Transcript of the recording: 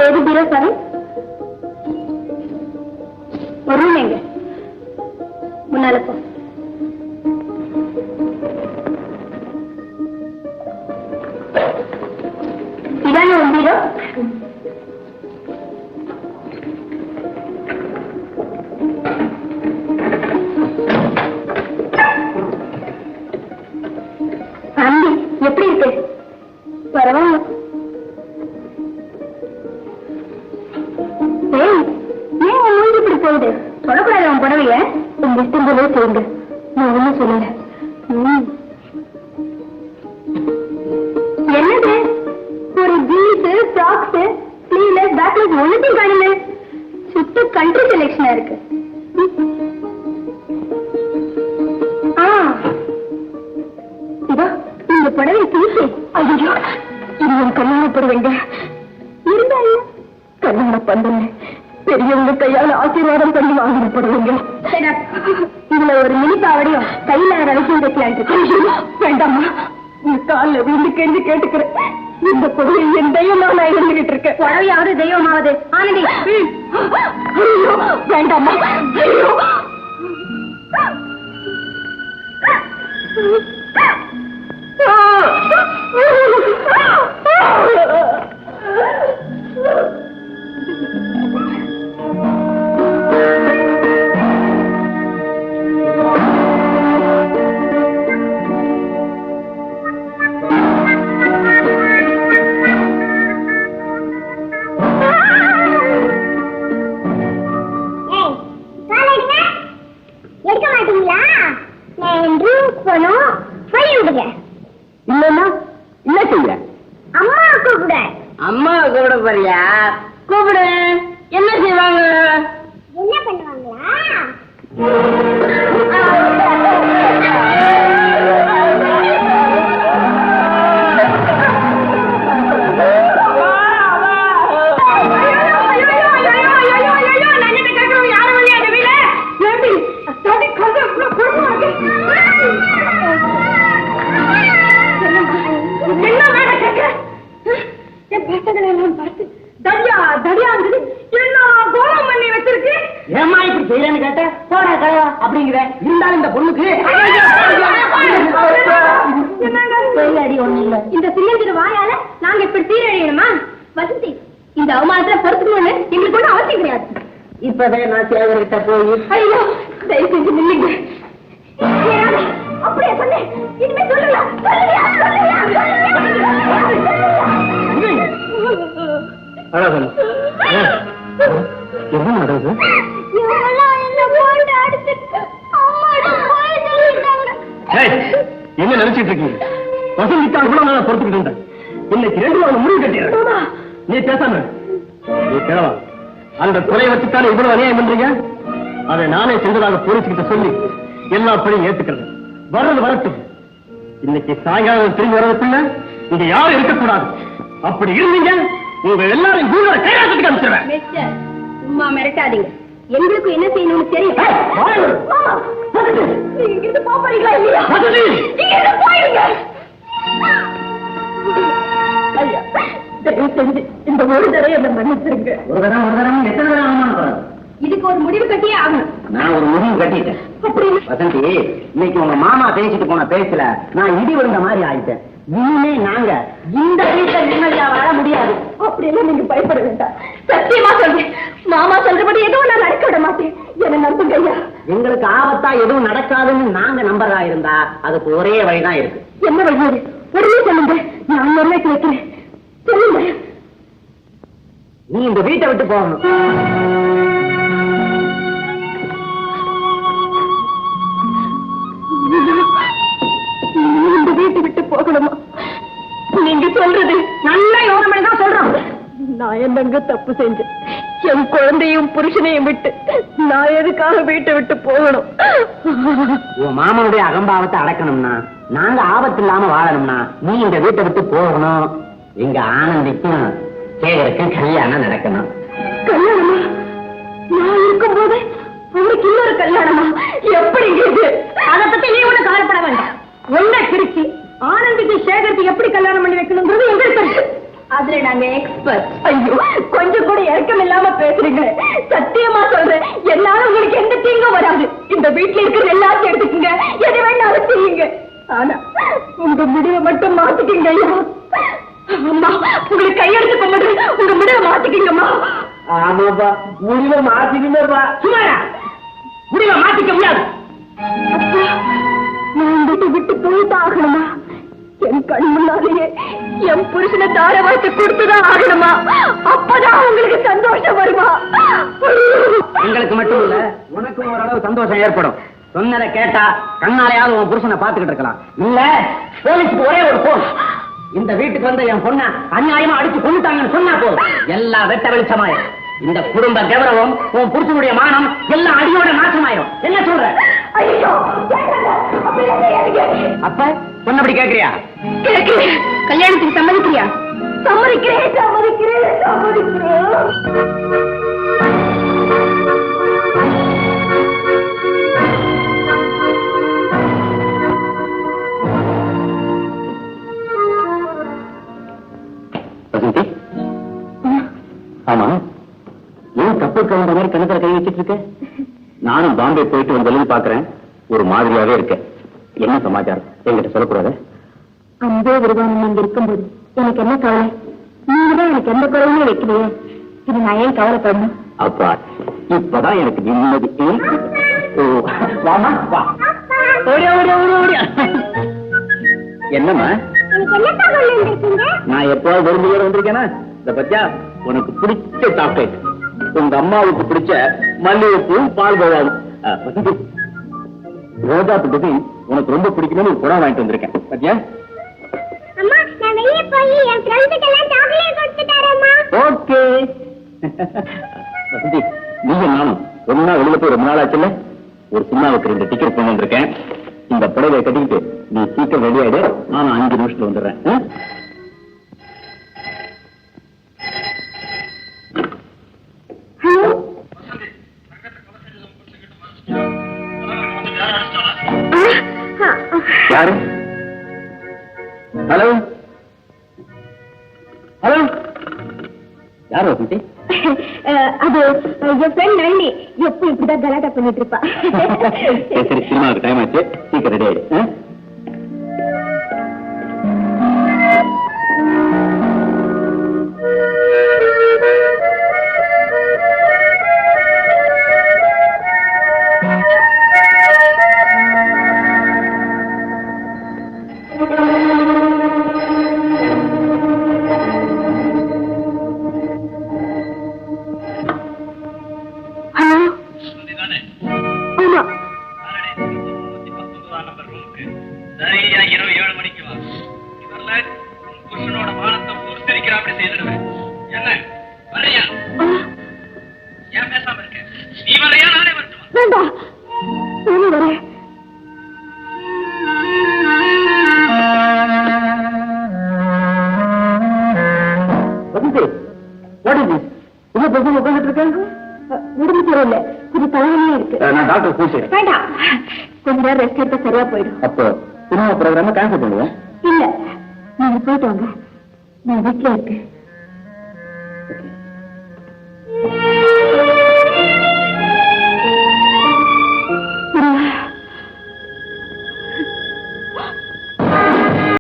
எது பீரோ சாமி? ஒரு ரூம் எங்க? முன்னால போ. இதான ஒரு பீரோ? அம்பி எப்படி இருக்கு? பரவாயில்ல. இப்படி போகுது சொல்லக்கூடாது. அவன் புடவைய உங்க இஷ்டம் போல செய்யுங்க. நான் ஒண்ணும் சொல்லல. என்னது ஒரு ஜீன்ஸ், ஃப்ராக்ஸ், ஸ்லீவ்லெஸ், பேக்லெஸ் ஒண்ணுத்தையும் காணுமே. சுத்த கண்ட்ரி செலெக்ஷனா இருக்கு. இதோ இந்த புடவை தீசி. ஐயோ, இது என் கல்யாண புடவைங்க. இருந்தாலும் கல்யாண பந்தல்ல பெரியவங்க கையால ஆசீர்வாதம் பண்ணி வாங்கின புடவைங்க. இதுல ஒரு மினி பாவடையும் கையில ரவிக்கும் வைக்கலாம். வேண்டாமா, உங்க காலில் விழுந்து கெஞ்சு கேட்டுக்கிறேன். இந்த புடவை என் தெய்வமா நான் இருந்துகிட்டு இருக்கேன். புடவையாவது தெய்வமாவது ஆனந்தி. வேண்டாமா. அம்மா கூப்பிட போறியா? கூப்பிடு. என்ன செய்வாங்க? என்ன பண்ணுவாங்களா? இந்த சின்னஞ்சிறு வாயால நாங்க இப்படி சீரழியணுமா? வசந்தி, இந்த அவமானத்துல பொறுத்துக்கணும்னு எங்களுக்கு ஒன்றும் அவசியம் கிடையாது. இப்பதான் நான் சேகர்கிட்ட போய் ஐயோ தயவு செஞ்சு நில்லுங்க. அப்படியே சொன்னேன். இனிமே சொல்லுங்க. என்ன நடக்குது? என்ன நினைச்சிட்டு இருக்கீங்க? வசந்திக்காக கூட நான் பொறுத்துக்கிட்டு இருந்தேன். இன்னைக்கு 2 நாள் முடிவு கட்டிடுறேன். நீ பேசாம நீ கேளவா? அந்த குறையை வச்சுத்தானே இவ்வளவு அநியாயம் பண்றீங்க. அதை நானே செஞ்சதாக போலீஸ்கிட்ட சொல்லி எல்லா பணியும் ஏத்துக்கிறது. வர்றது வரட்டும். இன்னைக்கு சாயங்காலம் திரும்பி வர்றதுக்குள்ள இங்க யாரும் இருக்கக்கூடாது. அப்படி இருந்தீங்க உங்க எல்லாரும் கூடுதல கையாசத்துக்கு அனுப்பிச்சிருவேன். சும்மா மிரட்டாதீங்க. எங்களுக்கு என்ன செய்யணும்னு தெரியும். இங்கிருந்து போறீங்களா இல்லையா? போயிடுங்க. ஐயா, தயவு செஞ்சு இந்த ஒரு தடவை என்ன மன்னிச்சிருங்க. ஒரு தரம் எத்தனை தடவை அவமானம்? இதுக்கு ஒரு முடிவு கட்டியே ஆகணும். நான் ஒரு முடிவு கட்டிட்டேன். வசந்தி, இன்னைக்கு உங்க மாமா பேசிட்டு போன பேசல நான் இடி விழுந்த மாதிரி ஆயிட்டேன். இனிமே நாங்க இந்த வீட்டை நிம்மதியா வாழ முடியாது. அப்படியெல்லாம் நீங்க பயப்பட வேண்டாம். சத்தியமா சொல்றேன், மாமா சொல்றபடி எதுவும் நான் நடக்க விட மாட்டேன். என்ன நம்புங்க ஐயா. எங்களுக்கு ஆபத்தா எதுவும் நடக்காதுன்னு நாங்க நம்பறதா இருந்தா அதுக்கு ஒரே வழிதான் இருக்கு. என்ன வழி? உடனே சொல்லுங்க, நான் நிறைவேற்றி வைக்கிறேன். சொல்லுங்க. நீ இந்த வீட்டை விட்டு போகணும். இந்த வீட்டை விட்டு போகணுமா? நீங்க சொல்றது நல்ல யோசனை தான் சொல்றோம். நான் என்னங்க தப்பு செஞ்சேன்? என் குழந்தையும் புருஷனையும் விட்டு நான் எதுக்காக வீட்டை விட்டு போகணும்? உன் மாமனுடைய அகம்பாவத்தை அடக்கணும்னா, நாங்க ஆபத்து இல்லாம வாழணும்னா நீ இந்த வீட்டை விட்டு போகணும். எங்க ஆனந்திக்கும் சேகருக்கும் கல்யாணம் நடக்கணும். கல்யாணமா? நான் இருக்கும் போது அவருக்கு இன்னொரு கல்யாணமா? எப்படி இது? அதை பத்தி நீ ஒண்ணு கவலைப்பட வேண்டாம். ஒன்ன திருச்சி ஆனந்திக்கு சேகருக்கு எப்படி கல்யாணம் பண்ணி வைக்கணுங்கிறது எங்களுக்கு இருக்கு. அதுல நாங்க எக்ஸ்பர்ட். ஐயோ, கொஞ்சம் கூட இறக்கம் இல்லாம பேசுறீங்க. சத்தியமா சொல்றேன், என்னால உங்களுக்கு எந்த தீங்கும் வராது. இந்த வீட்டுல இருக்கிற எல்லாத்தையும் எடுத்துக்கங்க, எது வேணாலும் செய்யுங்க. ஆனா உங்க முடிவை மட்டும் மாத்திக்கிங்க ஐயா. அம்மா, உங்களுக்கு கையெடுத்து கொண்டு உங்க முடிவை மாத்திக்கிங்கம்மா. ஆமாப்பா, முடிவை மாத்திக்கிட்டேப்பா. சும்மாடா, முடிவை மாத்திக்க முடியாது. அப்பா, நான் வீட்டை விட்டு போய்தான் ஆகணுமா? என் கண் முன்னாலேயே என் புருஷனை தார வாய்த்து கொடுத்துதான் ஆகணுமா? அப்பதான் உங்களுக்கு சந்தோஷம் வருமா? எங்களுக்கு மட்டும் இல்ல, உனக்கும் ஓரளவு சந்தோஷம் ஏற்படும். சொன்னதை கேட்டா கண்ணாலையாவது உன் புருஷனை பாத்துக்கிட்டு இருக்கலாம். இல்ல, போலீஸ்க்கு ஒரே ஒரு போன். இந்த வீட்டுக்கு வந்து என் பொண்ண அநியாயமா அடிச்சு கொண்டுட்டாங்கன்னு சொன்னா போதும், எல்லாம் வெட்ட வெளிச்சமாயிரும். இந்த குடும்ப கௌரவம், உன் புருஷனுடைய மானம் எல்லாம் அடியோட நாசமாயிரும். என்ன சொல்ற? ஐயோ, அப்ப சொன்னபடி கேக்குறியா? கேட்கிறேன். கல்யாணத்துக்கு சம்மதிக்கிறியா? சம்மதிக்கிறேன், சம்மதிக்கிறேன், சம்மதிக்கிறேன். ஆமா, ஏன் தப்பு கவுண்ட மாதிரி கணத்துல கை வச்சிட்டு இருக்க? நானும் பாம்பே போயிட்டு வந்ததுன்னு பாக்குறேன், ஒரு மாதிரியாவே இருக்க. என்ன சமாச்சாரம் என்கிட்ட சொல்லக்கூடாது? அன்பே விருதானம் இங்க இருக்கும்போது எனக்கு என்ன கவலை? நீங்கதான் எனக்கு எந்த குறையுமே வைக்கலையே, இது நான் ஏன் கவலைப்படணும்? அப்பா, இப்பதான் எனக்கு நிம்மதி. வாமா, வா. ஓடியா ஓடியா ஓடியா ஓடியா. என்னம்மா, நான் எப்போது விரும்புகிற வந்திருக்கேனா? இந்த பத்தியா, உனக்கு பிடிச்ச சாக்லேட், உங்க அம்மாவுக்கு பிடிச்ச மல்லிகைப்பூ பால் கோவாவும், ரோஜா புட்டி உனக்கு ரொம்ப பிடிக்கும்னு ஒரு குடம் வாங்கிட்டு வந்திருக்கேன். பத்தியா? ஓகே. வசந்தி, நீங்க நானும் ஒன்னா வெளியில போய் ரொம்ப நாள் ஆச்சுல்ல, ஒரு சினிமாவுக்கு 2 டிக்கெட் கொண்டு வந்திருக்கேன். இந்த புடவை கட்டிக்கிட்டு நீ சீக்கிரம் ரெடி ஆயிடு, நான் 5 நிமிஷத்துல வந்துடுறேன். யாரு? ஹலோ ஹலோ, யாரு வசந்தி? அது என் ஃப்ரெண்ட் நளினி. எப்ப இப்படிதான் கலாட்டா பண்ணிட்டு இருப்பா. சரி, சினிமாவுக்கு டைம் ஆச்சு, சீக்கிரம் ரெடி ஆயிடு. கொஞ்ச நேரம் ரெஸ்ட் எடுத்தா சரியா போயிடும். அப்போ சினிமா ப்ரோக்ராம் கேன்சல் பண்ணுவேன். இல்ல, நீங்க போயிட்டு வாங்க, நான் வீட்டுல இருக்கேன்.